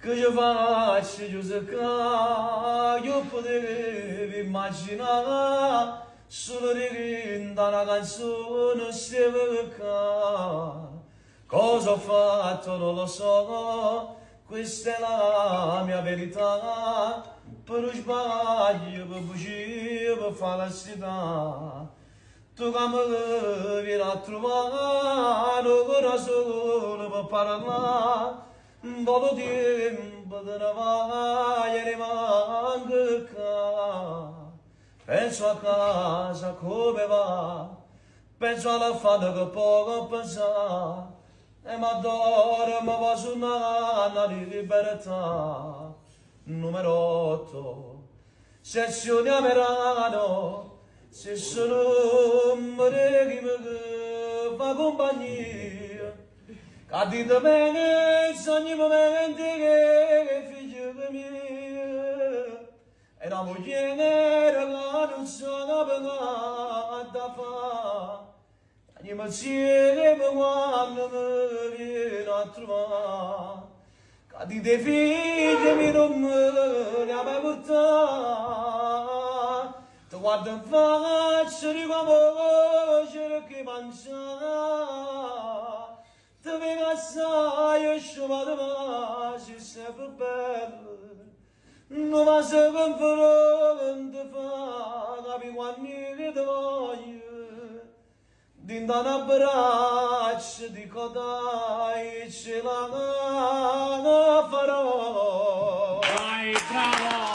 che io faccio giuseca, io potevo immaginare solo di una canzone stava. Cosa ho fatto non lo so, questa è la mia verità, per sbaglio, per bugie, per falsità. Tu che mi vieni a trovare, ora solo per parlare, un po' di tempo te ne vai e rimango qua. Penso a casa come va, penso alla fame che poco pensare, e mi adoro, mi va su una di libertà. Numero 8, sezione a Merano, se sono che mi fa compagnia, che dite bene ogni momento che figlio mio, e la moglie nera che non sono pagata fa. Ogni pensiero mi quando mi viene a trovare, che di te figli mi non me li ha mai portati. Ti guardo in faccia di come voce che mangiare, ti vengo assai e sciupate ma sei sempre bello. Non mi sa che farò fa, capi quando mi voglio. Dinda un abbraccio dico dai ce la farò. Vai, bravo!